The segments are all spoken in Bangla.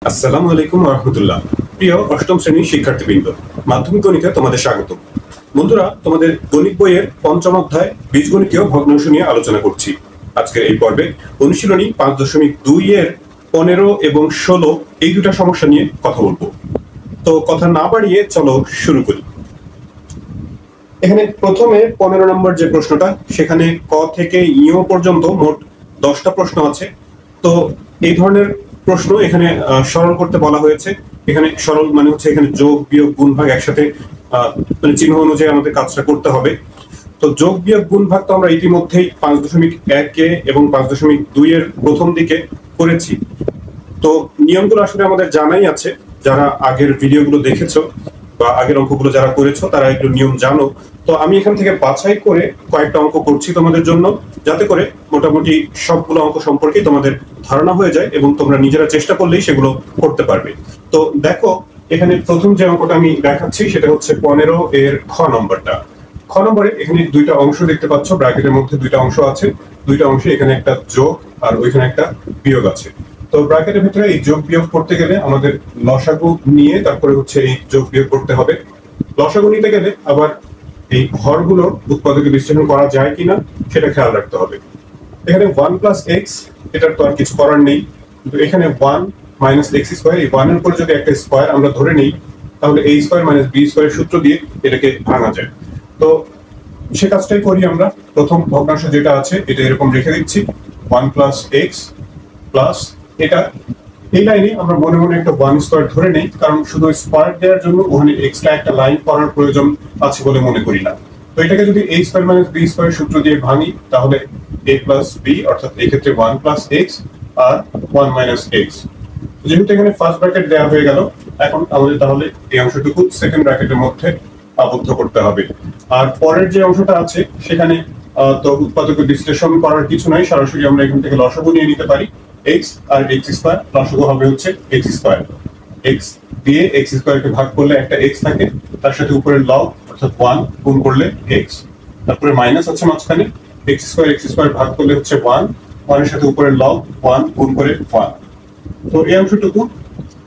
আসসালামু আলাইকুম ওয়া রাহমাতুল্লাহ। প্রিয় অষ্টম শ্রেণীর শিক্ষার্থীবৃন্দ, মাধ্যমিক গণিতে তোমাদের স্বাগত। বন্ধুরা, তোমাদের গণিত বইয়ের পঞ্চম অধ্যায় বীজগণিতীয় ভগ্নাংশ নিয়ে আলোচনা করছি। আজকের এই পর্বে অনুশীলনী 5.2 এর 15 এবং 16 এই দুটা সমস্যা নিয়ে কথা বলবো। তো কথা না বাড়িয়ে চলো শুরু করি। এখানে প্রথমে 15 নম্বর যে প্রশ্নটা, সেখানে ক থেকে ইও পর্যন্ত মোট 10টা প্রশ্ন আছে। তো এই ধরনের প্রশ্ন এখানে সরল করতে বলা হয়েছে। এখানে সরল মানে হচ্ছে এখানে যোগ বিয়োগ গুণ ভাগ একসাথে মানে চিহ্ন অনুযায়ী আমাদের কাজটা করতে হবে। তো যোগ বিয়োগ গুণ ভাগ তো আমরা ইতিমধ্যেই 5.1 এবং 5.2 এর প্রথম দিকে করেছি। তো নিয়মগুলো আসলে আমাদের জানাই আছে, যারা আগের ভিডিওগুলো দেখেছো বা আগের অঙ্কগুলো যারা করেছো তারা একটু নিয়ম জানো। তো আমি এখান থেকে বাছাই করে কয়েকটা অঙ্ক করছি তোমাদের জন্য, যাতে করে মোটামুটি সবগুলো অঙ্ক সম্পর্কে তোমাদের ধারণা হয়ে যায় এবং তোমরা নিজেরা চেষ্টা করলেই সেগুলো করতে পারবে। তো দেখো, এখানে প্রথম যে অঙ্কটা আমি দেখাচ্ছি সেটা হচ্ছে 15 এর খ নম্বরটা। খ নম্বরে এখানে দুইটা অংশ দেখতে পাচ্ছ, ব্র্যাকেটের মধ্যে দুইটা অংশ আছে। দুইটা অংশে এখানে একটা যোগ আর ওইখানে একটা বিয়োগ আছে। তো ব্র্যাকেটের ভিতরে এই যোগ বিয়োগ করতে গেলে আমাদের লসাগু নিয়ে তারপরে হচ্ছে এই যোগ বিয়োগ করতে হবে। লসাগু নিতে গেলে আবার এই হরগুলোর উৎপাদকে বিশ্লেষণ করা যায় কিনা সেটা খেয়াল রাখতে হবে। এখানে 1 প্লাস এক্স, এটার তো আর কিছু করার নেই, কিন্তু এখানে 1 মাইনাস এক্স স্কোয়ার, এই 1 এর উপরে যদি একটা স্কোয়ার আমরা ধরে নিই, তাহলে a square minus B square সূত্র দিয়ে এটাকে ভাঙা যায়। তো সে কাজটাই করি আমরা। প্রথম ভগ্নাংশ যেটা আছে এটা এরকম রেখে দিচ্ছি, 1 প্লাস এক্স প্লাস এটা, এই লাইনে আমরা মনে মনে একটা 1 স্কোয়ার ধরে নেই, কারণ শুধু স্কোয়ার দেওয়ার জন্য ওখানে এক্সট্রা একটা লাইন করার প্রয়োজন আছে বলে মনে করি না। তো এটাকে যদি a square minus B square সূত্র দিয়ে ভাঙি, তাহলে a প্লাস বি, অর্থাৎ এই ক্ষেত্রে 1 প্লাস এক্স আর 1 মাইনাস এক্স। যেহেতু এখানে ফার্স্ট ব্র্যাকেট দেওয়া হয়ে গেল, এখন আমাদের তাহলে এই অংশটুকু সেকেন্ড ব্র্যাকেটের মধ্যে আবদ্ধ করতে হবে। আর পরের যে অংশটা আছে সেখানে তো উৎপাদকে বিশ্লেষণ করার কিছু নাই, সরাসরি আমরা এখান থেকে লসাগু নিয়ে নিতে পারি। এক্স আর এক্স স্কোয়ার, লসাগু হবে হচ্ছে এক্স স্কোয়ার। এক্স দিয়ে এক্স স্কোয়ারকে ভাগ করলে একটা এক্স থাকে, তার সাথে উপরের লব অর্থাৎ 1 গুণ করলে এক্স, তারপরে মাইনাস আছে মাঝখানে, এক্স স্কোয়ার ভাগ করলে হচ্ছে 1, 1 এর সাথে উপরের লব 1 গুণ করে 1। তো এই অংশটুকু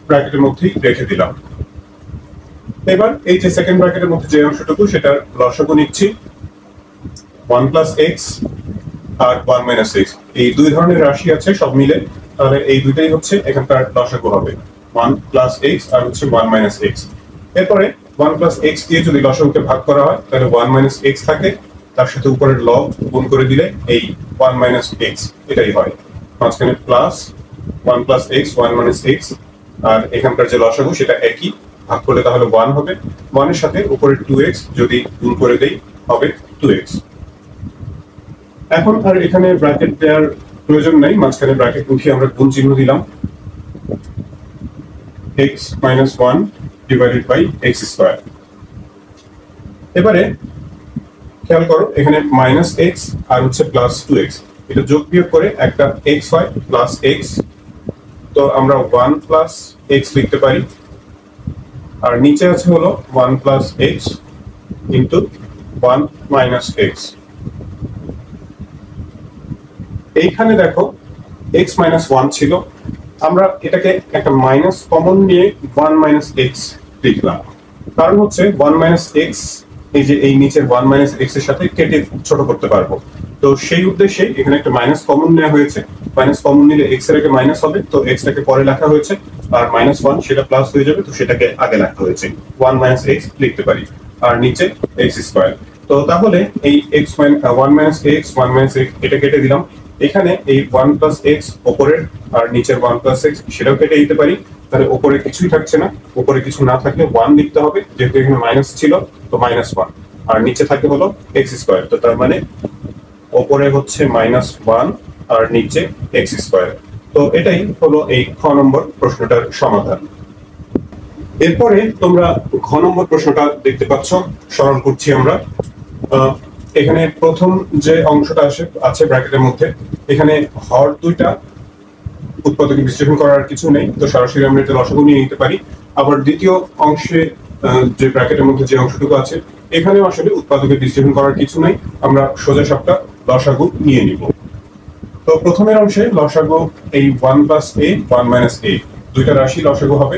ব্র্যাকেটের মধ্যেই রেখে দিলাম। এবার এই যে সেকেন্ড ব্র্যাকেটের মধ্যে যে অংশটুকু, সেটার লসাগু নিচ্ছি, 1 প্লাস এক্স আর 1 মাইনাস এক্স। এই দুই ধরনের রাশি আছে সব মিলে, তাহলে এই দুইটাই হচ্ছে এখানকার লসাগু হবে, 1 প্লাস এক্স আর হচ্ছে 1 মাইনাস এক্স। এরপরে 1 প্লাস এক্স দিয়ে যদি লসাগুকে ভাগ করা হয়, তাহলে 1 মাইনাস এক্স থাকে, তার সাথে উপরের লব গুণ করে দিলে এই 1 মাইনাস এক্স এটাই হয়, মাঝখানে plus 1 plus x 1 minus x. আর এখানকার যে লসাগু সেটা একই, ভাগ করলে তাহলে 1 হবে, 1 এর সাথে উপরের 2x যদি গুণ করে দেই হবে 2x। এখন আর এখানে ব্র্যাকেট দেওয়ার প্রয়োজন নাই, মাঝখানে ব্র্যাকেট উঠিয়ে আমরা গুণ চিহ্ন দিলাম, x minus 1 divided by x square। এবারে খেয়াল করো, এখানে মাইনাস এক্স আর হচ্ছে প্লাস 2x, এটা যোগ বিয়োগ করে একটা x হয় প্লাস x। তো আমরা 1 প্লাস x লিখতে পারি, আর নিচে আছে হলো 1 plus x into 1 minus x. এইখানে দেখো x মাইনাস 1 ছিল, আমরা এটাকে একটা মাইনাস কমন নিয়ে 1 মাইনাস এক্স লিখলাম। কারণ হচ্ছে 1 মাইনাস এক্স, এই যে এই নিচের 1 মাইনাস এক্স এর সাথে কেটে ছোট করতে পারবো। তো সেই উদ্দেশ্যে এখানে একটা মাইনাস কমন নেওয়া হয়েছে। মাইনাস কমন নিলে এক্স এর আগে মাইনাস হবে, তো এক্সটাকে পরে লেখা হয়েছে, আর মাইনাস 1 সেটা প্লাস হয়ে যাবে, তো সেটাকে আগে লেখা হয়েছে, 1 মাইনাস এক্স লিখতে পারি, আর নিচে এক্স স্কোয়ার। তো তাহলে এই x 1 minus x 1 minus x এটা কেটে দিলাম। এখানে এই 1 প্লাস এক্স ওপরের আর নিচের 1 প্লাস এক্স সেটাও কেটে দিতে পারি, তাহলে ওপরে কিছুই থাকছে না। ওপরে কিছু না থাকলে 1 লিখতে হবে, যেহেতু এখানে মাইনাস ছিল তো মাইনাস 1, আর নিচে থাকে হলো এক্স স্কোয়ার। তো তার মানে ওপরে হচ্ছে মাইনাস 1 আর নিচে এক্স স্কোয়ার। তো এটাই হলো এই খ নম্বর প্রশ্নটার সমাধান। এরপরে তোমরা ঘ নম্বর প্রশ্নটা দেখতে পাচ্ছ, সরল করছি আমরা। এখানে প্রথম যে অংশটা আছে ব্র্যাকেটের মধ্যে, এখানে হর দুইটা, উৎপাদকে বিশ্লেষণ করার কিছু নেই, তো সরাসরি আমরা এটা লসাগু নিয়ে নিতে পারি। আবার দ্বিতীয় অংশে যে ব্র্যাকেটের মধ্যে যে অংশটুকু আছে, এখানেও আসলে উৎপাদকে বিশ্লেষণ করার কিছু নাই, আমরা সোজা সবটা লসাগু নিয়ে নিব। তো প্রথমের অংশে লসাগু এই 1 প্লাস a 1 মাইনাস a, দুইটা রাশি লসাগু হবে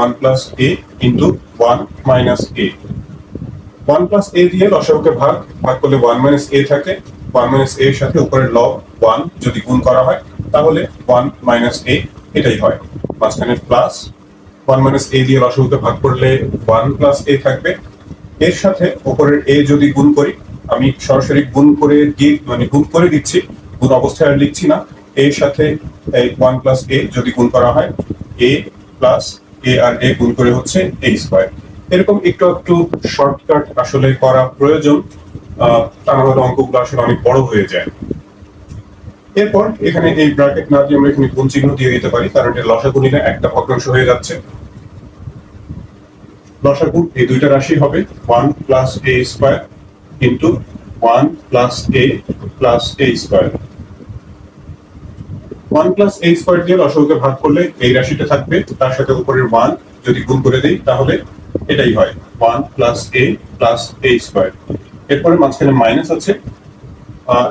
1 plus a into 1 minus a। 1 plus a দিয়ে লসাগুকে ভাগ করলে 1 মাইনাস a থাকে। 1 মাইনাস a এর সাথে উপরের লব 1 যদি গুণ করা হয় তাহলে 1 মাইনাস a এটাই হয়। মাঝখানে প্লাস 1 মাইনাস a দিয়ে লসাগুকে ভাগ করলে 1 প্লাস a থাকবে। এর সাথে উপরের a যদি গুণ করি, আমি সরাসরি গুণ করে দিচ্ছি, গুণ অবস্থায় আর লিখছি না। এর সাথে এই 1 প্লাস a যদি গুণ করা হয় a প্লাস a আর a গুণ করে হচ্ছে a স্কয়ার। এরকম একটু একটু শর্টকাট আসলে করা প্রয়োজন, তা না হলে অঙ্কগুলো আসলে অনেক বড় হয়ে যায়। এরপর এখানে এই ব্র্যাকেট না দিয়ে আমরা এখানে গুণ চিহ্ন দিয়ে দিতে পারি, কারণ এটা লসাগু নিলে একটা ভগ্নাংশ হয়ে যাচ্ছে। লসাগু এই দুইটা রাশি হবে 1 plus a square into 1 plus a plus a square. 1 plus a square দিয়ে লসাগুকে ভাগ করলে এই রাশিটা থাকবে, তার সাথে উপরের 1 যদি গুণ করে দেই তাহলে এটাই হয় 1 plus a plus a square. এরপরে মাঝখানে মাইনাস আছে,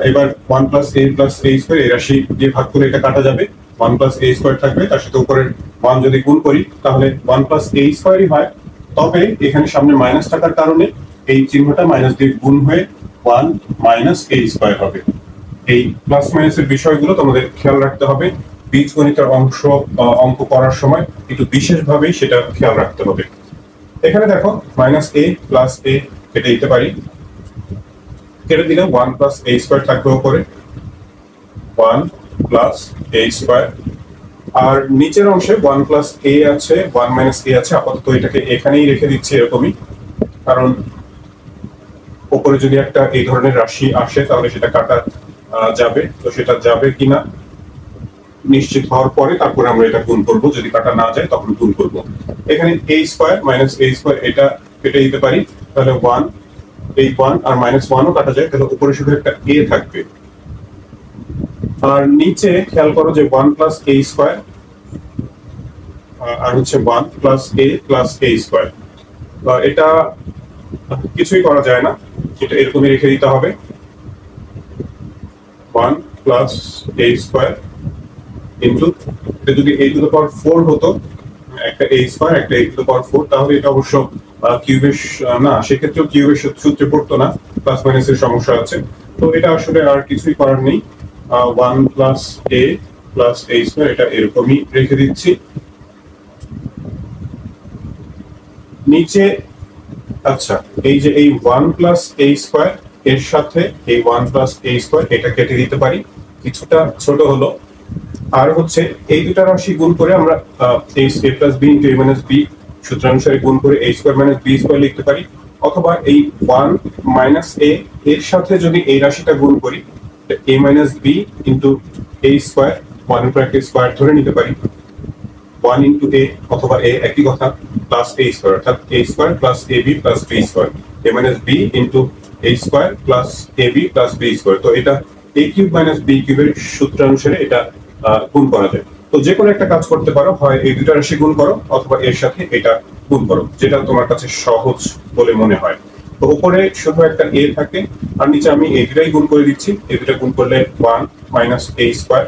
এবার 1 plus a plus a square এই রাশি দিয়ে ভাগ করলে এটা কাটা যাবে, 1 প্লাস a স্কয়ার থাকবে, তার সাথে উপরের 1 যদি গুণ করি তাহলে 1 প্লাস a স্কয়ারই হয়। তবে এখানে সামনে মাইনাস থাকার কারণে এই চিহ্নটা মাইনাস দিয়ে গুণ হয়ে 1 মাইনাস a স্কয়ার হবে। এই প্লাস মাইনাসের বিষয়গুলো তোমাদের খেয়াল রাখতে হবে, বীজগণিতের অঙ্ক করার সময় একটু বিশেষভাবেই সেটা খেয়াল রাখতে হবে। এখানে দেখো মাইনাস a প্লাস a কেটে দিতে পারি, কেটে দিলে 1 প্লাস a স্কয়ার থাকবে উপরে 1 প্লাস a স্কয়ার। আর নিচের অংশে 1 প্লাস a আছে 1 মাইনাস a আছে, আপাতত এটাকে এখানেই রেখে দিচ্ছি এরকমই, কারণ উপরে যদি একটা এই ধরনের রাশি আসে তাহলে সেটা কাটা যাবে, তো সেটা যাবে কিনা নিশ্চিত হওয়ার পরে তারপরে আমরা এটা গুণ করব, যদি কাটা না যায় তখন গুণ করব। এখানে a square minus a square এটা কেটে দিতে পারি, তাহলে 1 এই 1 আর মাইনাস 1 ও কাটা যায়, তাহলে উপরে শুধু একটা a থাকবে। আর নিচে খেয়াল করো যে 1 প্লাস a স্কয়ার আর হচ্ছে 1 plus a plus a square, এটা কিছুই করা যায় না, এটা এরকমই রেখে দিতে হবে 1 প্লাস a স্কয়ার ইনটু, এটা যদি a টু দ্য পাওয়ার 4 হতো, একটা a স্কয়ার একটা a টু দ্য পাওয়ার 4, তাহলে এটা অবশ্য কিউবের না, সেক্ষেত্রেও কিউবের সূত্রে পড়তো না, প্লাস মাইনাসের সমস্যা আছে। তো এটা আসলে আর কিছুই করার নেই, 1 plus a plus a square এটা এরকমই রেখে দিচ্ছি। নিচে আচ্ছা, এই যে এই 1 প্লাস a স্কয়ার এর সাথে এই 1 প্লাস a স্কয়ার এটা কেটে দিতে পারি, কিছুটা ছোট হলো। আর হচ্ছে এই দুটো রাশি গুণ করে আমরা a plus b into a minus b সূত্রানুসারে গুণ করে a square minus b square লিখতে পারি, অথবা এই 1 মাইনাস a এর সাথে যদি এই রাশিটা গুণ করি a minus b into a square, 1 এর একটা স্কয়ার ধরে নিতে পারি, 1 ইনটু a অথবা a একই কথা প্লাস a স্কয়ার, অর্থাৎ a square plus ab plus b square, a minus b into a square plus ab plus b square. তো এটা a কিউব মাইনাস b কিউবের সূত্রানুসারে এটা গুণ করা যায়। তো যে কোনো একটা কাজ করতে পারো, হয় এই দুটো রাশি গুণ করো অথবা এর সাথে এটা গুণ করো, যেটা তোমার কাছে সহজ বলে মনে হয়। তো উপরে শুধু একটা a থাকে আর নিচে আমি এই দুটাই গুণ করে দিচ্ছি, এই দুটো গুণ করলে 1 minus a square,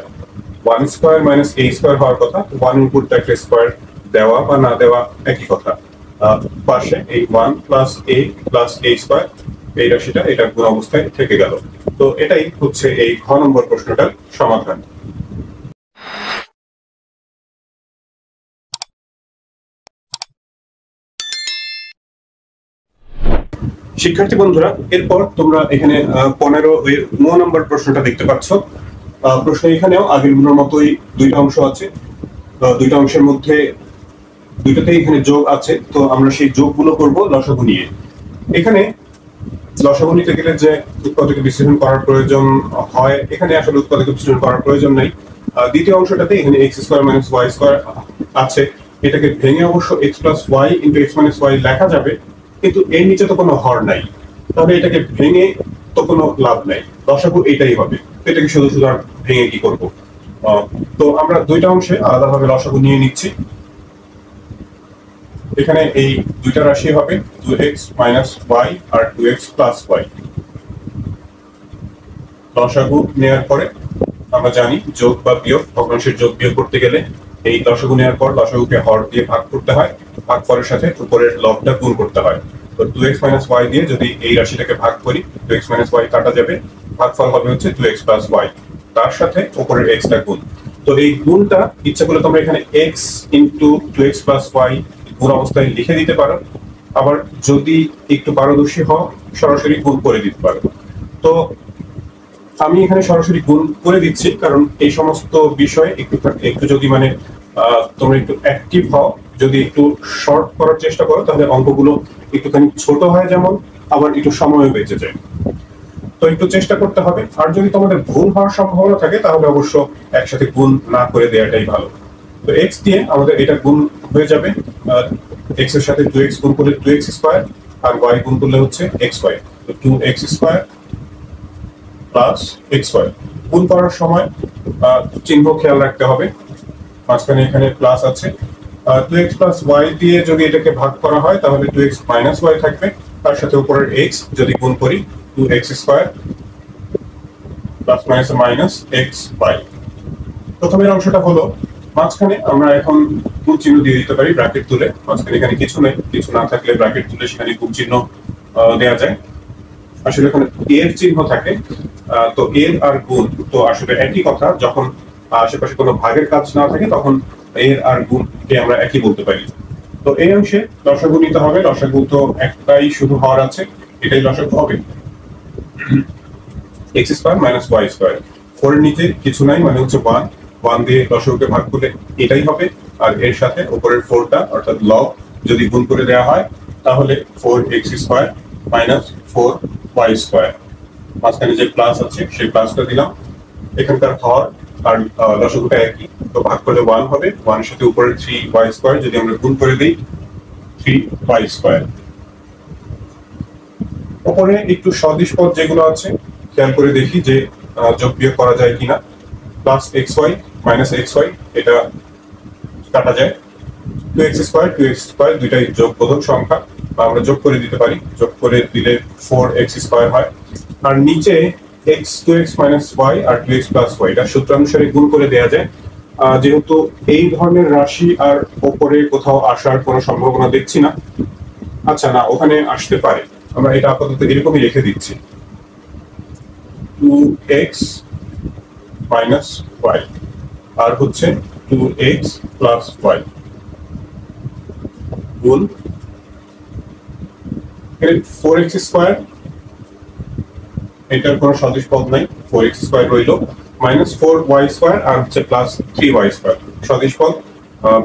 1 square minus a square হওয়ার কথা, 1 এর উপর একটা স্কয়ার দেওয়া বা না দেওয়া একই কথা। পাশে এই 1 plus a plus a square এই রাশিটা এটা গুণ অবস্থায় থেকে গেল। তো এটাই হচ্ছে এই খ নম্বর প্রশ্নটার সমাধান। শিক্ষার্থী বন্ধুরা, এরপর তোমরা এখানে 9 নম্বর প্রশ্নটা দেখতে পাচ্ছ। প্রশ্ন এখানেও আগেরগুলোর মতোই দুইটা অংশ আছে, দুইটা অংশের মধ্যে দুইটাতেই এখানে যোগ আছে, তো আমরা সেই যোগগুলো করব লসাগু নিয়ে। এখানে লসাগু নিতে গেলে যে উৎপাদকে বিশ্লেষণ করার প্রয়োজন হয়, এখানে আসলে উৎপাদকে বিশ্লেষণ করার প্রয়োজন নাই। দ্বিতীয় অংশটাতে এখানে x square minus y square আছে, এটাকে ভেঙে অবশ্য x plus y into x minus y লেখা যাবে, কিন্তু এর নিচে তো কোনো হর নাই, তাহলে এটাকে ভেঙে তো কোনো লাভ নাই, লসাগু এটাই হবে। এটাকে শুধু শুধু আর ভেঙে কি করব? তো আমরা দুইটা অংশে আলাদাভাবে লসাগু নিয়ে নিচ্ছি। এখানে এই দুইটা রাশি হবে 2x মাইনাস y আর 2x প্লাস y। লসাগু নেওয়ার পরে আমরা জানি যোগ বা বিয়োগ, ভগ্নাংশের যোগ বিয়োগ করতে গেলে এই লসাগু নেওয়ার পর লসাগুকে হর দিয়ে ভাগ করতে হয়, ভাগফলের সাথে উপরের লবটা গুণ করতে হয়। তো 2x - y দিয়ে যদি এই রাশিটাকে ভাগ করি, 2x - y কাটা যাবে, ভাগফল হবে হচ্ছে 2x + y, তার সাথে উপরের x টা গুণ। তো এই গুণটা ইচ্ছা করলে তোমরা এখানে x * 2x + y গুণ অবস্থায় লিখে দিতে পারো, আবার যদি একটু পারদর্শী হও সরাসরি গুণ করে দিতে পারো। তো আমি এখানে সরাসরি গুণ করে দিচ্ছি, কারণ এই সমস্ত বিষয়ে একটু যদি মানে তোমরা একটু অ্যাক্টিভ হও, যদি একটু শর্ট করার চেষ্টা করো, তাহলে অঙ্কগুলো একটুখানি ছোট হয়, যেমন আবার একটু সময়ও বেঁচে যায়। তো একটু চেষ্টা করতে হবে। আর যদি তোমাদের ভুল হওয়ার সম্ভাবনা থাকে তাহলে অবশ্য একসাথে গুণ না করে দেওয়াটাই ভালো। তো x দিয়ে আমাদের এটা গুণ হয়ে যাবে, x এর সাথে 2x গুণ করলে 2x², আর y গুণ করলে হচ্ছে xy। তো 2x² + xy। গুণ করার সময় চিহ্ন খেয়াল রাখতে হবে, মাঝখানে এখানে প্লাস আছে। 2x + y দিয়ে যদি এটাকে ভাগ করা হয় তাহলে 2x - y থাকবে, তার সাথে উপরের x যদি গুণ করি 2x² ± xy। প্রথমের অংশটা হলো, মাঝখানে আমরা এখন গুণ চিহ্ন দিয়ে দিতে পারি ব্র্যাকেট তুলে। মাঝখানে এখানে কিছু নেই, কিছু না থাকলে ব্র্যাকেট তুলে সেখানে গুণ চিহ্ন দেওয়া যায়। আসলে এখানে এর চিহ্ন থাকে, তো এর আর গুণ তো আসলে একই কথা। যখন আশেপাশে কোনো ভাগের কাজ না থাকে তখন এর আর গুণকে আমরা একই বলতে পারি। তো এই অংশে লসাগু নিতে হবে। লসাগু তো একটাই শুধু হওয়ার আছে, এটাই লসাগু হবে, x² - y²। 4 এর নিচে কিছু নাই, মানে হচ্ছে 1। 1 দিয়ে লসাগুকে ভাগ করলে এটাই হবে, আর এর সাথে উপরের 4টা অর্থাৎ লব যদি গুণ করে দেওয়া হয় তাহলে 4x² - 4y²। মাঝখানে যে প্লাস আছে সেই প্লাসটা দিলাম। এখানকার হর আর লসাগুটা একই, তো ভাগ করলে 1 হবে। 1 এর সাথে উপরের 3y² যদি আমরা গুণ করে দিই 3y²। উপরে একটু সদিশ পদ যেগুলো আছে খেয়াল করে দেখি যে যোগ বিয়োগ করা যায় কিনা। +xy - xy এটা কাটা যায়। 2x² 2x² দুইটাই যোগবোধক সংখ্যা, বা আমরা যোগ করে দিতে পারি। যোগ করে দিলে 4x² হয়। আর নিচে x 2x - y আর 2x + y এটা সূত্রানুসারে গুণ করে দেয়া যায়। যেহেতু এই ধরনের রাশি আর উপরে কোথাও আসার কোনো সম্ভাবনা দেখছি না, আচ্ছা না, ওখানে আসতে পারে, আমরা এটা আপাতত এরকমই রেখে দিচ্ছি। 2x - y আর হচ্ছে 2x + y গুণ 4x², এটার কোনো সদিশ পদ নাই, 4x² রইল, -4y² আর হচ্ছে +3y²। সদিশ পদ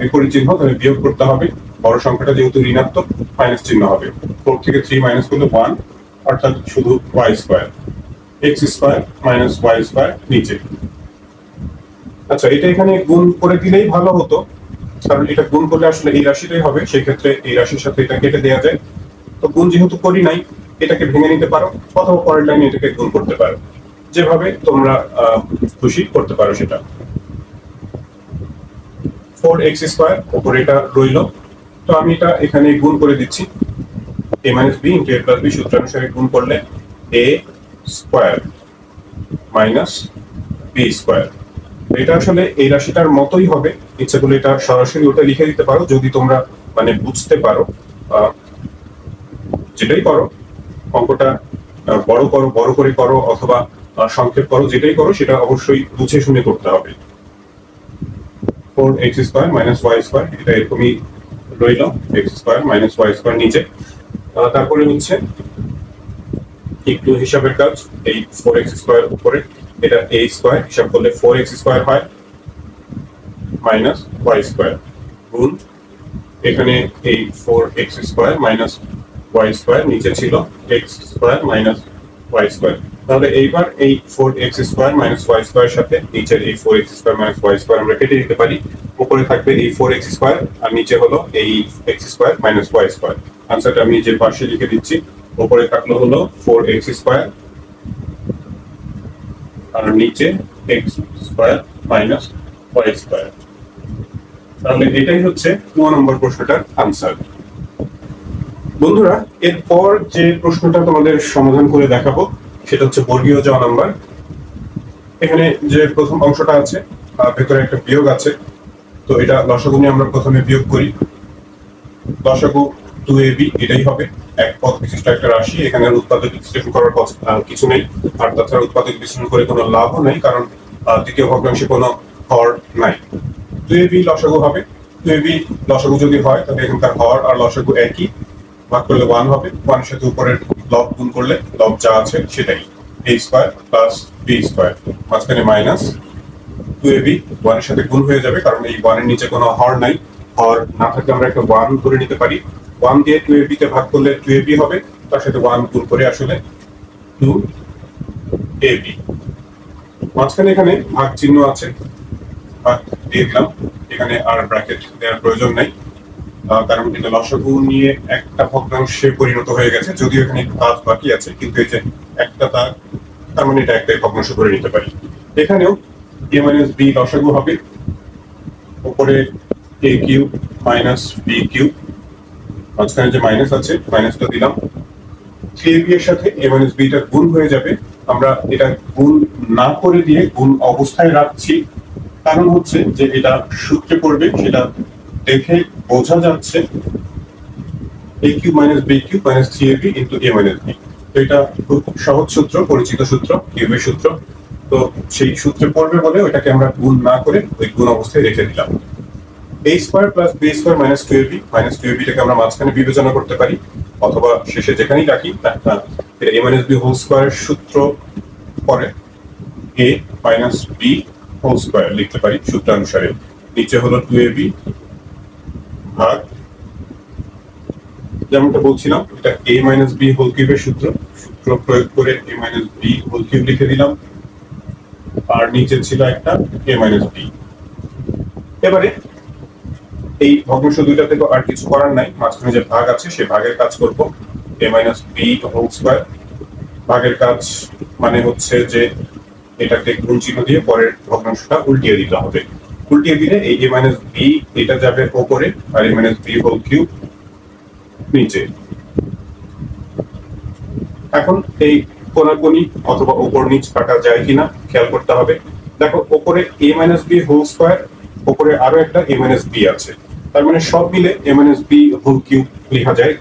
বিপরীত চিহ্ন, তাহলে বিয়োগ করতে হবে। বড় সংখ্যাটা যেহেতু ঋণাত্মক, মাইনাস চিহ্ন হবে। 4 থেকে 3 মাইনাস করলে 1, অর্থাৎ শুধু y²। x² - y² নিচে। আচ্ছা, এটা এখানে গুণ করে দিলেই ভালো হতো, কারণ এটা গুণ করলে আসলে এই রাশিটাই হবে, সেই ক্ষেত্রে এই রাশির সাথে এটা কেটে দেওয়া যায়। তো গুণ যেহেতু করি নাই, এটাকে ভেঙে নিতে পারো, অথবা পরের লাইনে এটাকে গুণ করতে পারো, যেভাবে তোমরা খুশি করতে পারো সেটা। 4x² উপরে এটা রইল, তো আমি এটা এখানে গুণ করে দিচ্ছি। a - b × a + b সূত্রানুসারে গুণ করলে a² - b²। এটা আসলে এই রাশিটার মতোই হবে, ইচ্ছা করলে এটা সরাসরি ওটা লিখে দিতে পারো, যদি তোমরা মানে বুঝতে পারো। যেটাই করো, অঙ্কটা বড় করে করো অথবা সংক্ষেপ করো, যেটাই করো সেটা অবশ্যই বুঝে শুনে করতে হবে। 4x² - y² এটা এরকমই রইল, x² - y² নিচে। তারপরে হচ্ছে একটু হিসাবের কাজ, এই 4x² উপরে এটা a² হিসাব করলে 4x² হয় -y² গুণ এখানে এই 4x² - y² নিচে ছিল x² - y²। তাহলে এইবার এই 4x² - y² এর সাথে নিচের এই 4x² - y² আমরা কেটে দিতে পারি। উপরে থাকবে এই 4x² আর নিচে হলো এই x² - y²। আনসারটা আমি যে পাশে লিখে দিচ্ছি, উপরে থাকলো হলো 4x² আর নিচে x² - y²। তাহলে এটাই হচ্ছে 2 নম্বর প্রশ্নটার আনসার। বন্ধুরা, এরপর যে প্রশ্নটা তোমাদের সমাধান করে দেখাবো সেটা হচ্ছে বর্গীয় জ নাম্বার। এখানে যে প্রথম অংশটা আছে, ভেতরে একটা বিয়োগ আছে, তো এটা লসাগু নিয়ে আমরা প্রথমে বিয়োগ করি। লসাগু 2ab এটাই হবে, এক পদ বিশিষ্ট একটা রাশি, এখানে উৎপাদক বিশ্লেষণ করার কিছু নেই। আর তাছাড়া উৎপাদক বিশ্লেষণ করে কোনো লাভও নেই, কারণ দ্বিতীয় ভগ্নাংশে কোনো হর নাই। 2ab লসাগু হবে। 2ab লসাগু যদি হয় তাহলে এখানকার হর আর লসাগু একই, ভাগ করলে 1 হবে। 1 এর সাথে উপরের লব গুণ করলে লব যা আছে সেটাই, a square plus b square, মাঝখানে মাইনাস 2ab 1 এর সাথে গুণ হয়ে যাবে, কারণ এই 1 এর নিচে কোনো হর নাই। হর না থাকলে আমরা একটা 1 ধরে নিতে পারি। 1 দিয়ে 2ab তে ভাগ করলে 2ab হবে, তার সাথে 1 গুণ করে আসলে 2ab। মাঝখানে এখানে ভাগ চিহ্ন আছে, ভাগ দিয়ে দিলাম। এখানে আর ব্র্যাকেট দেওয়ার প্রয়োজন নাই, কারণ এটা লসাগু নিয়ে একটা ভগ্নাংশে পরিণত হয়ে গেছে, যদিও এখানে কাজ বাকি আছে, কিন্তু এই যে একটা তার মানে এটা একটা ভগ্নাংশ ধরে নিতে পারি। এখানেও a মাইনাস b লসাগু হবে, উপরে a cube minus b cube, মাঝখানে যে মাইনাস আছে মাইনাসটা দিলাম। 3ab এর সাথে a মাইনাস b টা গুণ হয়ে যাবে। আমরা এটা গুণ না করে দিয়ে গুণ অবস্থায় রাখছি, কারণ হচ্ছে যে এটা সূত্রে পড়বে, সেটা দেখে বোঝা যাচ্ছে a cube minus b cube minus 3ab into a minus b। তো এটা খুব সহজ সূত্র, পরিচিত সূত্র, কিউবের সূত্র। তো সেই সূত্রে পড়বে বলে ওইটাকে আমরা গুণ না করে ওই গুণ অবস্থায় রেখে দিলাম। a square plus b square minus 2ab, minus 2ab টাকে আমরা মাঝখানে বিবেচনা করতে পারি, অথবা শেষে যেখানেই রাখি এটা a minus b whole square সূত্র পরে a minus b whole square লিখতে পারি সূত্রানুসারে। নিচে হলো 2ab ভাগ, যেমনটা বলছিলাম এটা a মাইনাস b হোল কিউবের সূত্র প্রয়োগ করে a minus b whole cube লিখে দিলাম, আর নিচে ছিল একটা a মাইনাস b। এবারে এই ভগ্নাংশ দুইটা থেকে আর কিছু করার নাই, মাঝখানে যে ভাগ আছে সেই ভাগের কাজ করব। a minus b whole square, ভাগের কাজ মানে হচ্ছে যে এটাকে গুণ চিহ্ন দিয়ে পরের ভগ্নাংশটা উল্টিয়ে দিতে হবে। উল্টিয়ে দিলে এই a মাইনাস b এটা যাবে উপরে, আর a minus b whole cube নিচে। এখন এই কোণাকুণি অথবা উপর নিচ কাটা যায় কিনা খেয়াল করতে হবে। দেখো উপরে a minus b whole square, উপরে আরো একটা a মাইনাস b আছে, তার মানে সব মিলে a minus b whole cube লেখা যায়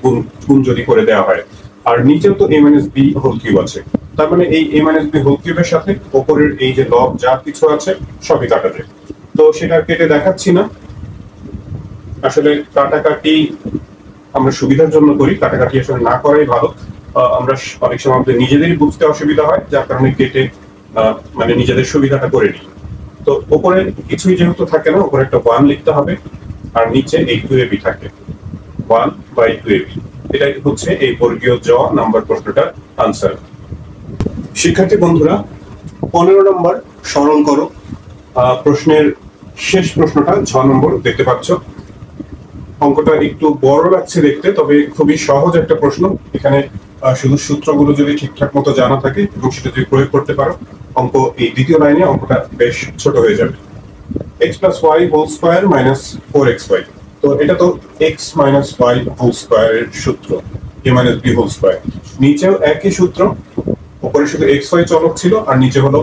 গুণ যদি করে দেওয়া হয়। আর নিচেও তো a minus b whole cube আছে, তার মানে এই a মাইনাস b হোল কিউবের সাথে উপরের এই যে লব যা কিছু আছে সবই কাটা যায়। তো সেটা কেটে দেখাচ্ছি না, আসলে কাটাকাটি আমরা সুবিধার জন্য করি, কাটাকাটি আসলে না করাই ভালো। আমরা অনেক সময় আমাদের নিজেদেরই বুঝতে অসুবিধা হয়, যার কারণে কেটে মানে নিজেদের সুবিধাটা করে নিই। তো উপরে কিছুই যেহেতু থাকে না, উপরে একটা 1 লিখতে হবে, আর নিচে এই 2ab থাকে, 1/2ab। এটাই হচ্ছে এই বর্গীয় জ নাম্বার প্রশ্নটার আনসার। শিক্ষার্থী বন্ধুরা 15 নম্বর সরল করো প্রশ্নের শেষ প্রশ্নটা 6 নম্বর দেখতে পাচ্ছ। অঙ্কটা একটু বড় লাগছে দেখতে, তবে খুবই সহজ একটা প্রশ্ন। এখানে শুধু সূত্রগুলো যদি ঠিকঠাক মতো জানা থাকে এবং সেটা যদি প্রয়োগ করতে পারো, অঙ্ক এই দ্বিতীয় লাইনে অঙ্কটা বেশ ছোট হয়ে যাবে। x plus y whole square minus 4xy, তো এটা তো x মাইনাস y হোল স্কয়ারের সূত্র, a minus b whole square. নিচেও একই সূত্র, উপরে শুধু xy চলক ছিল আর নিচে হলো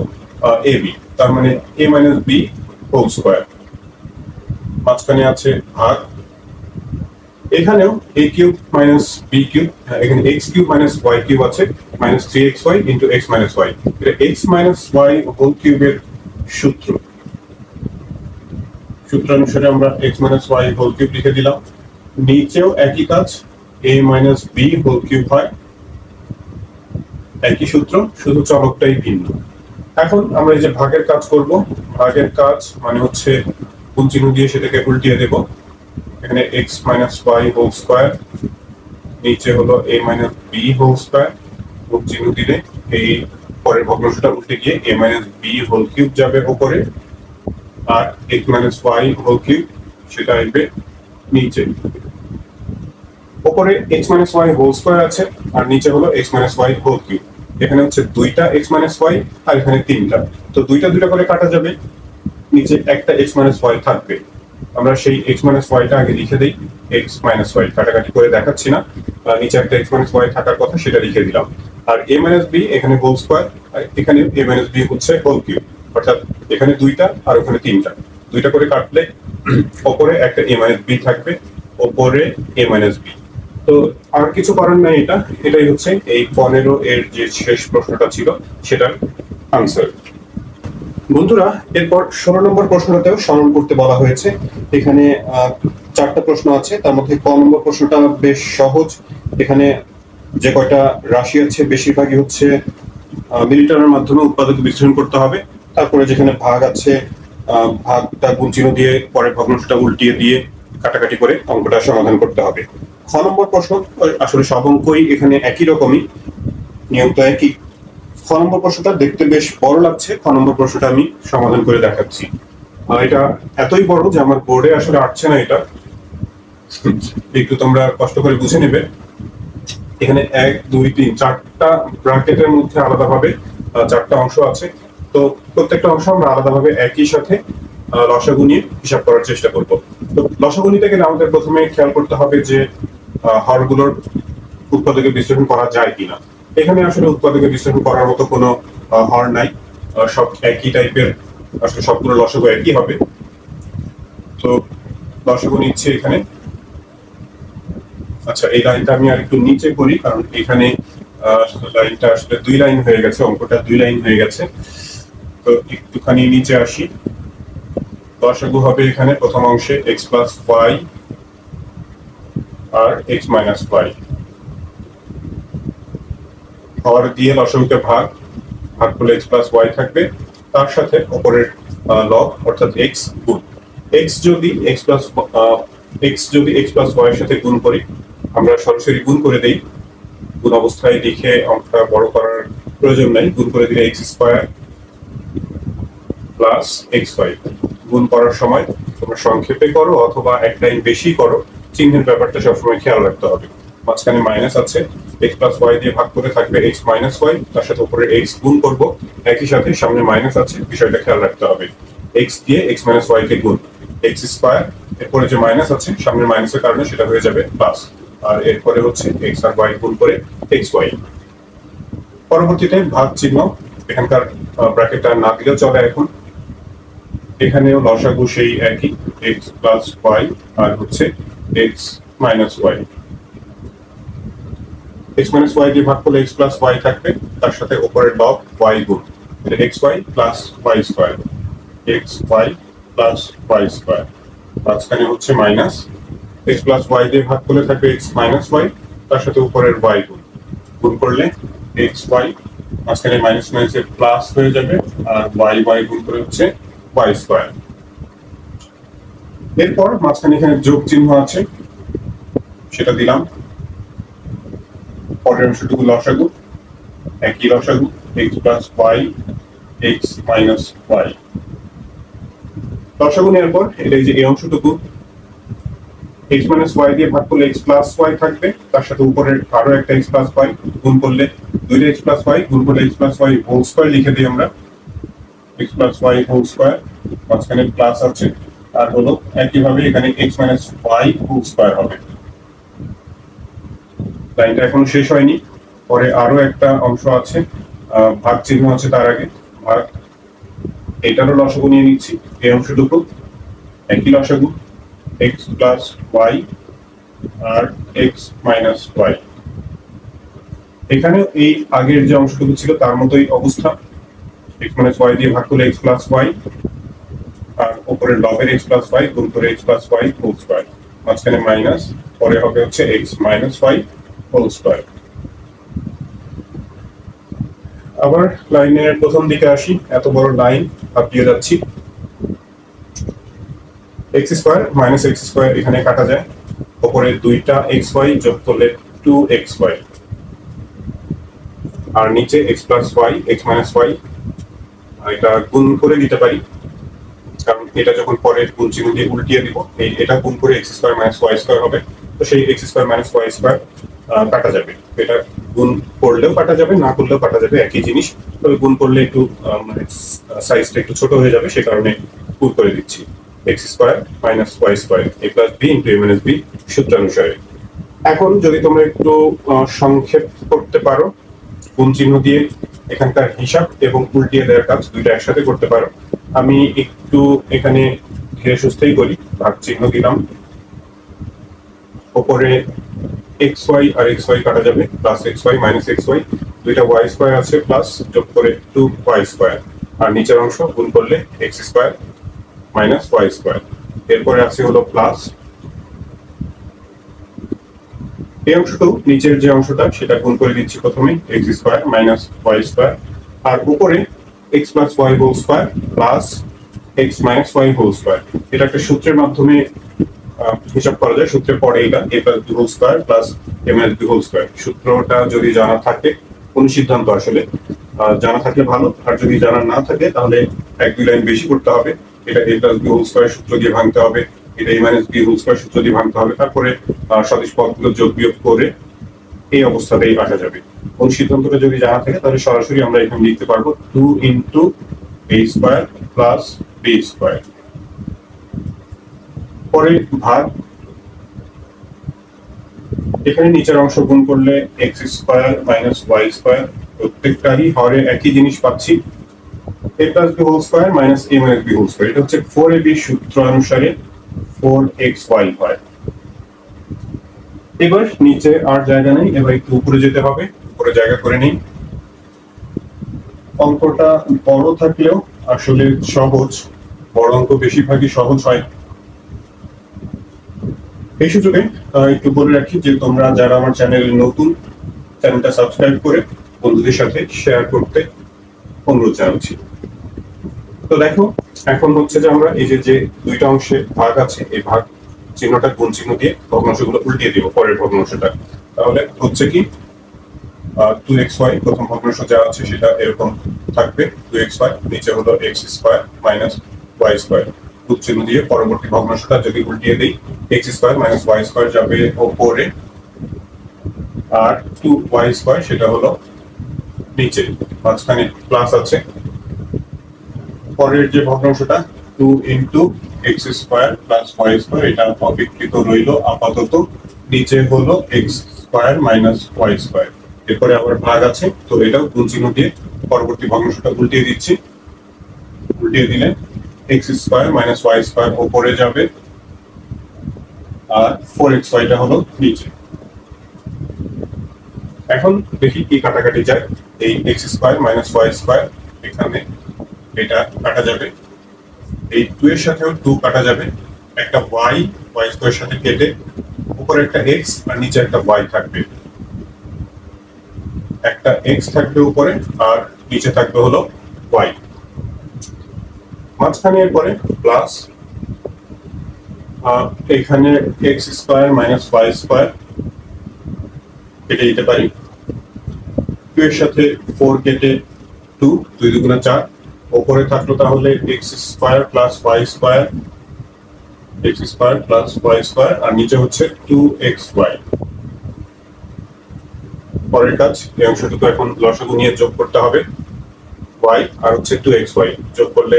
ab, তার মানে a minus b whole square, মাঝখানে আছে ভাগ। এখানেও a cube minus b cube, এখানে x cube minus y cube আছে, minus 3xy into x minus y। এটা x মাইনাস y হোল কিউবের সূত্র, সূত্রানুসারে আমরা x minus y whole cube লিখে দিলাম। নিচেও একই কাজ, a minus b whole cube হয়, একই সূত্র, শুধু চলকটাই ভিন্ন। এখন আমরা এই যে ভাগের কাজ করব, ভাগের কাজ মানে হচ্ছে গুণ চিহ্ন দিয়ে সেটাকে উল্টিয়ে দেব। এখানে x minus y whole square, নিচে হলো a minus b whole square, গুণ চিহ্ন দিলে এই পরের ভগ্নাংশটা উল্টে গিয়ে a minus b whole cube যাবে উপরে, আর x minus y whole cube সেটা আসবে নিচে। উপরে x minus y whole square আছে, আর নিচে হলো x minus y whole cube. এখানে হচ্ছে দুইটা x মাইনাস y আর এখানে তিনটা, তো দুইটা করে কাটা যাবে, নিচে একটা x মাইনাস y থাকবে। আমরা সেই x মাইনাস y টা আগে লিখে দেই, x মাইনাস y কাটাকাটি করে দেখাচ্ছি না, নিচে একটা x মাইনাস y থাকার কথা সেটা লিখে দিলাম। আর a মাইনাস b এখানে হোল স্কয়ার, আর এখানে a মাইনাস b হচ্ছে হোল কিউব, অর্থাৎ এখানে দুইটা আর ওখানে তিনটা, দুইটা করে কাটলে ওপরে একটা a মাইনাস b থাকবে, ওপরে a মাইনাস b। তো আর কিছু করার নাই, এটাই হচ্ছে এই 15 এর যে শেষ প্রশ্নটা ছিল সেটার আনসার। বন্ধুরা, এরপর 16 নম্বর প্রশ্নটাতেও সরল করতে বলা হয়েছে। এখানে 4টা প্রশ্ন আছে, তার মধ্যে ক নম্বর প্রশ্নটা বেশ সহজ। এখানে যে কয়টা রাশি আছে বেশিরভাগই হচ্ছে মিলিটারের মাধ্যমে উৎপাদক বিশ্লেষণ করতে হবে। তারপরে যেখানে ভাগ আছে, ভাগটা গুণ চিহ্ন দিয়ে পরে ভগ্নাংশটা উল্টিয়ে দিয়ে কাটাকাটি করে অঙ্কটা সমাধান করতে হবে। খ নম্বর প্রশ্ন আসলে সব অঙ্কই এখানে একই রকমই, নিয়মটা একই। খ নম্বর প্রশ্নটা দেখতে বেশ বড় লাগছে, খ নম্বর প্রশ্নটা আমি সমাধান করে দেখাচ্ছি। এটা এতই বড় যে আমার বোর্ডে আসলে আসছে না, এটা একটু তোমরা কষ্ট করে বুঝে নেবে। এখানে 1 2 3 4টা ব্র্যাকেটের মধ্যে আলাদাভাবে 4টা অংশ আছে। তো প্রত্যেকটা অংশ আমরা আলাদাভাবে একই সাথে লসাগু নিয়ে হিসাব করার চেষ্টা করব। তো লসাগু নিতে গেলে আমাদের প্রথমে খেয়াল করতে হবে যে হরগুলোর উৎপাদকে বিশ্লেষণ করা যায় কিনা। এখানে আসলে উৎপাদকে বিশ্লেষণ করার মতো কোনো হর নাই, সব একই টাইপের, আসলে সবগুলো লসাগু একই হবে। তো লসাগু নিচ্ছে এখানে। আচ্ছা, এই লাইনটা আমি আর একটু নিচে করি, কারণ এখানে লাইনটা আসলে 2 লাইন হয়ে গেছে, অঙ্কটা 2 লাইন হয়ে গেছে। তো একটুখানি নিচে আসি। লসাগু হবে এখানে প্রথম অংশে x প্লাস y আর x মাইনাস y। হর দিয়ে লসাগুকে ভাগ করলে x প্লাস y থাকবে, তার সাথে উপরের লব অর্থাৎ x গুণ। x যদি x প্লাস y এর সাথে গুণ করি, আমরা সরাসরি গুণ করে দেই। গুণ অবস্থায় লিখে অঙ্কটা বড় করার প্রয়োজন নাই, গুণ করে দিলে x স্কয়ার প্লাস xy। গুণ করার সময় তোমরা সংক্ষেপে করো অথবা এক লাইন বেশি করো, চিহ্নের ব্যাপারটা সবসময় খেয়াল রাখতে হবে। মাঝখানে মাইনাস আছে, x প্লাস y দিয়ে ভাগ করে থাকবে x মাইনাস y, তার সাথে উপরে x গুণ করব, একই সাথে সামনে মাইনাস আছে, বিষয়টা খেয়াল রাখতে হবে। x দিয়ে x মাইনাস y কে গুণ, x স্কয়ার, এরপরে যে মাইনাস আছে সামনে মাইনাসের কারণে সেটা হয়ে যাবে প্লাস, আর এরপরে হচ্ছে x আর y গুণ করে xy। পরবর্তীতে ভাগ চিহ্ন, এখানকার ব্র্যাকেটটা না দিলেও চলে। এখন এখানেও লসাগু সেই একই, x প্লাস y আর হচ্ছে x minus y। x minus y দিয়ে ভাগ করলে x প্লাস y থাকবে, তার সাথে উপরের লব y গুণ, এটা xy plus y square, xy plus y square. মাঝখানে হচ্ছে মাইনাস, x প্লাস y দিয়ে ভাগ করলে থাকবে x মাইনাস y, তার সাথে উপরের y গুণ, গুণ করলে xy, মাঝখানে মাইনাস মাইনাসের প্লাস হয়ে যাবে, আর y গুণ করে হচ্ছে y স্কয়ার। এরপর মাঝখানে এখানে যোগ চিহ্ন আছে, সেটা দিলাম। পরের অংশটুকু লসাগু, একই লসাগু, x plus y x minus y। লসাগু নেওয়ার পর এটা এই যে এই অংশটুকু x মাইনাস y দিয়ে ভাগ করলে x প্লাস y থাকবে, তার সাথে উপরের আরো একটা x প্লাস y গুণ করলে দুইটা x প্লাস y গুণ করলে x plus y whole square লিখে দিই আমরা, x plus y whole square, মাঝখানে প্লাস আছে, আর হলো একইভাবে এখানে x minus y whole square হবে। লাইনটা এখনো শেষ হয়নি, পরে আরো একটা অংশ আছে, ভাগ চিহ্ন আছে তার আগে, ভাগ, এটারও লসাগু নিয়ে নিচ্ছি। এই অংশটুকু একই লসাগু, x প্লাস y আর x মাইনাস y। এখানে এই আগের যে অংশটুকু ছিল তার মতোই অবস্থা, x মাইনাস y দিয়ে ভাগ করলে x প্লাস y আর উপরের লবের x প্লাস y গুণ করে x plus y whole square, মাঝখানে মাইনাস, পরে হবে হচ্ছে x minus y whole square. আবার লাইনের প্রথম দিকে আসি, এত বড় লাইন দিয়ে যাচ্ছি। x square minus x square এখানে কাটা যায়, উপরে দুইটা xy যোগ করলে 2xy, আর নিচে x plus y x minus y, এটা গুণ করে দিতে পারি, কারণ এটা যখন পরে গুণ চিহ্ন দিয়ে উল্টিয়ে দিব, এটা গুণ করে x square minus y square হবে। তো সেই x square minus y square কাটা যাবে, এটা গুণ করলেও কাটা যাবে, না করলেও কাটা যাবে, একই জিনিস। তবে গুণ করলে একটু মানে সাইজটা একটু ছোট হয়ে যাবে, সে কারণে গুণ করে দিচ্ছি। x square minus y square a plus b into a minus b সূত্রানুসারে। এখন যদি তোমরা একটু সংক্ষেপ করতে পারো, গুণ চিহ্ন দিয়ে এখানকার হিসাব এবং উল্টিয়ে দেওয়ার কাজ দুইটা একসাথে করতে পারো। আমি একটু এখানে ধীরে সুস্থেই করি। ভাগ চিহ্ন দিলাম, উপরে এক্স ওয়াই আর এক্স ওয়াই কাটা যাবে, plus x y minus x y, দুইটা ওয়াই স্কোয়ার আছে প্লাস যোগ করে 2y স্কোয়ার, আর নিচের অংশ গুণ করলে x square minus y square. এরপরে আছে হলো প্লাস এই অংশটাও, নিচের যে অংশটা সেটা গুণ করে দিচ্ছি প্রথমে, x square minus y square, আর উপরে x plus y whole square plus x minus y whole square. এটা একটা সূত্রের মাধ্যমে হিসাব করা যায়। সূত্রের পরে এটা A plus B whole square plus A minus B whole square. সূত্রটা যদি জানা থাকে, কোন সিদ্ধান্ত আসলে জানা থাকলে ভালো, আর যদি জানা না থাকে তাহলে এক দুই লাইন বেশি করতে হবে। এটা A plus B whole square সূত্র দিয়ে ভাঙতে হবে, এটা এ মাইনাস বি হোল স্কোয়ার সূত্র দিয়ে ভাঙতে হবে, তারপরে সদিশ পদগুলো যোগ বিয়োগ করে এই অবস্থাতেই আসা যাবে। কোন সিদ্ধান্তটা যদি জানা থাকে তাহলে সরাসরি আমরা এখানে লিখতে পারবো 2 into A square plus B square. পরে ভাগ, এখানে নিচের অংশ গুণ করলে x square minus y square, প্রত্যেকটারই হরে একই জিনিস পাচ্ছি, A plus B whole square minus A minus B whole square. এটা হচ্ছে 4ab সূত্র অনুসারে 4xy হয়। এবার নিচে আর জায়গা নেই, এবার একটু উপরে যেতে হবে, উপরে জায়গা করে নিই। অঙ্কটা বড় থাকলেও আসলে সহজ, বড় অঙ্ক বেশিরভাগই সহজ হয়। এই সুযোগে একটু বলে রাখি যে তোমরা যারা আমার চ্যানেলে নতুন, চ্যানেলটা সাবস্ক্রাইব করে বন্ধুদের সাথে শেয়ার করতে অনুরোধ জানাচ্ছি। তো দেখো, এখন হচ্ছে যে আমরা এই যে দুইটা অংশে ভাগ আছে, এই ভাগ চিহ্নটা গুণ চিহ্ন দিয়ে ভগ্নাংশগুলো উল্টিয়ে দিব পরের ভগ্নাংশটা। তাহলে হচ্ছে কি 2xy, প্রথম ভগ্নাংশ যা আছে সেটা এরকম থাকবে 2xy, নিচে হলো x square minus y square. গুণ চিহ্ন দিয়ে পরবর্তী ভগ্নাংশটা যদি উল্টিয়ে দেই, x square minus y square যাবে উপরে, আর 2y স্কয়ার সেটা হলো নিচে, মাঝখানে প্লাস আছে। পরের যে ভগ্নাংশটা 2 into x square plus y square, এটা অবিকৃত রইল আপাতত, নিচে হলো x square minus y square. এরপরে আবার ভাগ আছে, তো এটাও গুণ চিহ্ন দিয়ে পরবর্তী ভগ্নাংশটা উল্টিয়ে দিচ্ছি। উল্টিয়ে দিলে x square minus y square উপরে যাবে, আর 4xy টা হলো নিচে। এখন দেখি কি কাটাকাটি যায়। এই x square minus y square এখানে এটা কাটা যাবে, এই 2 এর সাথেও 2 কাটা যাবে, একটা y স্কয়ারের সাথে কেটে উপরে একটা x আর নিচে একটা y থাকবে, একটা x থাকবে উপরে আর নিচে থাকবে হলো y। মাঝখানে পরে প্লাস, এখানে x square minus y square কেটে দিতে পারি, 2 এর সাথে 4 কেটে 2, 2 দুগুণে 4, উপরে থাকলো তাহলে x square plus y square, x square plus y square, আর নিচে হচ্ছে 2xy। পরের কাজ, এই অংশটুকু এখন লসাগু নিয়ে যোগ করতে হবে, y আর হচ্ছে 2xy যোগ করলে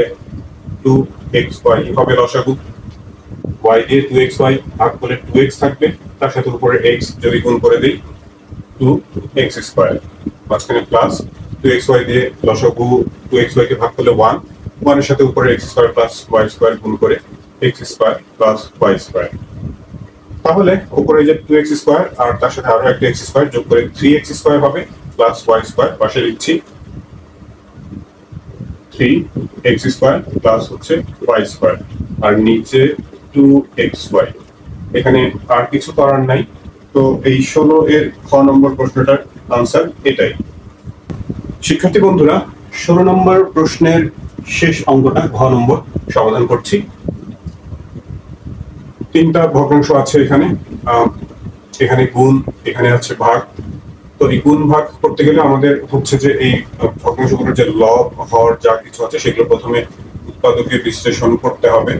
2xy হবে লসাগু। y দিয়ে 2xy ভাগ করলে 2x থাকবে, তার সাথে উপরে x যদি গুণ করে দেই 2x স্কোয়ার, মাঝখানে প্লাস 2xy দিয়ে লসাগু 2xy কে ভাগ করলে 1, 1 এর সাথে উপরে x square plus y square গুণ করে x square plus y square. তাহলে উপরে যে 2x স্কয়ার আর তার সাথে আরো একটা x স্কয়ার যোগ করে 3x স্কয়ার হবে প্লাস y স্কয়ার, পাশে লিখছি 3x স্কয়ার প্লাস হচ্ছে y স্কয়ার, আর নিচে 2xy। এখানে আর কিছু করার নাই। তো এই 16 এর খ নম্বর প্রশ্নটার আনসার এটাই। শিক্ষার্থী বন্ধুরা, 16 নম্বর প্রশ্নের শেষ অঙ্কটা ঘ নম্বর সমাধান করছি। তিনটা ভগ্নাংশ আছে এখানে, এখানে গুণ, এখানে আছে ভাগ। তো এই গুণ ভাগ করতে গেলে আমাদের হচ্ছে যে এই ভগ্নাংশগুলোর যে লব হর যা কিছু আছে সেগুলো প্রথমে উৎপাদকে বিশ্লেষণ করতে হবে।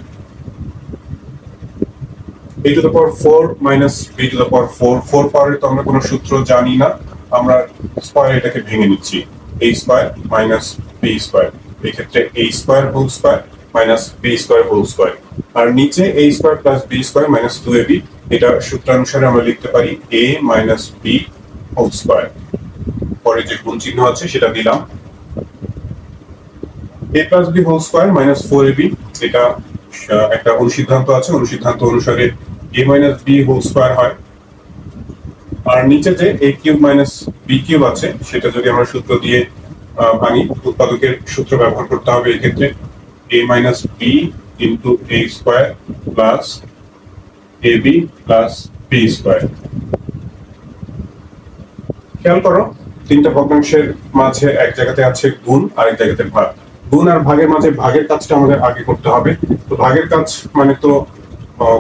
a to the power 4 minus b to the power 4, 4 পাওয়ারের তো আমরা কোনো সূত্র জানি না, আমরা স্কয়ার এটাকে ভেঙে নিচ্ছি, a square minus b square, এই ক্ষেত্রে a square whole square minus b square whole square, আর নিচে a square plus b square minus 2ab, এটা সূত্রানুসারে আমরা লিখতে পারি a minus b whole square. পরে যে গুণ চিহ্ন আছে সেটা দিলাম, a plus b whole square minus 4ab, এটা একটা অনুসিদ্ধান্ত আছে, অনুসিদ্ধান্ত অনুসারে a minus b whole square হয়। আর নিচে যে a cube minus b cube আছে সেটা যদি আমরা সূত্র দিয়ে ভাঙি, উৎপাদকের সূত্র ব্যবহার করতে হবে এই ক্ষেত্রে a minus b into a square plus ab plus b square. খেয়াল করো, তিনটা ভগ্নাংশের মাঝে এক জায়গাতে আছে গুণ আর এক জায়গাতে ভাগ। গুণ আর ভাগের মাঝে ভাগের কাজটা আমাদের আগে করতে হবে। তো ভাগের কাজ মানে তো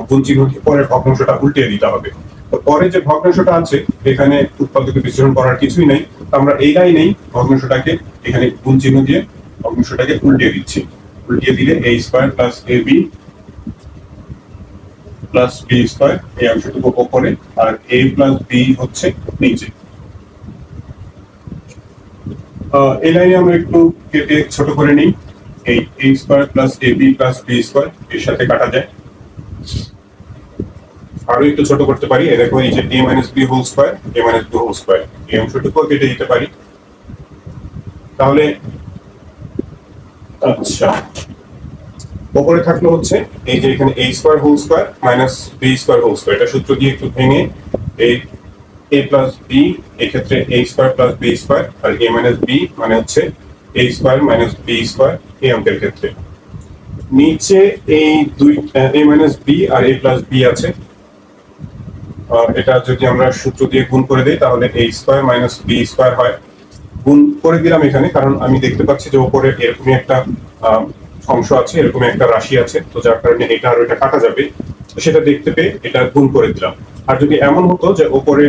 গুণ চিহ্ন দিয়ে পরের ভগ্নাংশটা উল্টিয়ে দিতে হবে। তো পরে যে ভগ্নাংশটা আছে এখানে উৎপাদকে বিশ্লেষণ করার কিছুই নাই, আমরা এই লাইনেই ভগ্নাংশটাকে এখানে গুণ চিহ্ন দিয়ে ভগ্নাংশটাকে উল্টিয়ে দিচ্ছি। উল্টিয়ে দিলে a square plus ab plus b square এই অংশটুকু উপরে আর a প্লাস b হচ্ছে নিচে। এই লাইনে আমরা একটু কেটে ছোট করে নিই। এই a square plus ab plus b square এর সাথে কাটা যায়, আরো একটু ছোট করতে পারি। এই দেখো, এই যে a minus b whole square, a minus b whole square এই অংশটুকু কেটে দিতে পারি। তাহলে আচ্ছা, উপরে থাকলো হচ্ছে এই যে এখানে a square whole square minus b square whole square. এটা সূত্র দিয়ে একটু ভেঙে এই a প্লাস b এই ক্ষেত্রে a square plus b square আর a মাইনাস b মানে হচ্ছে a square minus b square এই অঙ্কের ক্ষেত্রে। নিচে এই দুই a মাইনাস b আর a প্লাস b আছে, এটা যদি আমরা সূত্র দিয়ে গুণ করে দেই তাহলে a square minus b square হয়। গুণ করে দিলাম এখানে কারণ আমি দেখতে পাচ্ছি যে উপরে এরকমই একটা অংশ আছে, এরকম একটা রাশি আছে, তো যার কারণে এটা আর ওইটা কাটা যাবে, সেটা দেখতে পেয়ে এটা গুণ করে দিলাম। আর যদি এমন হতো যে উপরে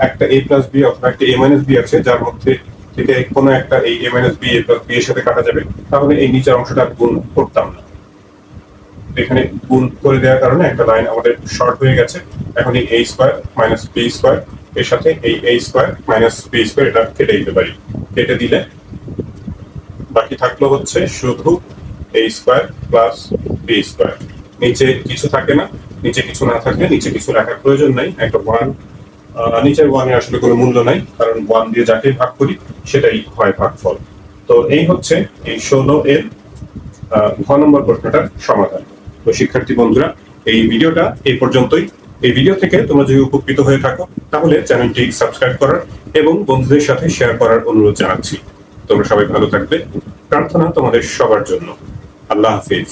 একটা a প্লাস b অথবা একটা a মাইনাস b আছে যার মধ্যে থেকে কোনো একটা এই a minus b a plus b এর সাথে কাটা যাবে, তাহলে এই নিচের অংশটা গুণ করতাম না। এখানে গুণ করে দেওয়ার কারণে একটা লাইন আমাদের শর্ট হয়ে গেছে। এখন এই a square minus b square এর সাথে এই a square minus b square এটা কেটে দিতে পারি। কেটে দিলে বাকি থাকলো হচ্ছে শুধু a square plus b square. নিচে কিছু থাকে না, নিচে কিছু না থাকলে নিচে কিছু রাখার প্রয়োজন নাই। একটা 1 নিচের 1 এর আসলে কোনো মূল্য নাই, কারণ 1 দিয়ে যাকে ভাগ করি সেটাই হয় ভাগফল। তো এই হচ্ছে এই 16 এর ঘ নম্বর প্রশ্নটার সমাধান। তো শিক্ষার্থী বন্ধুরা, এই ভিডিওটা এই পর্যন্তই। এই ভিডিও থেকে তোমরা যদি উপকৃত হয়ে থাকো তাহলে চ্যানেলটি সাবস্ক্রাইব করার এবং বন্ধুদের সাথে শেয়ার করার অনুরোধ জানাচ্ছি। তোমরা সবাই ভালো থাকবে, প্রার্থনা তোমাদের সবার জন্য। আল্লাহ হাফেজ।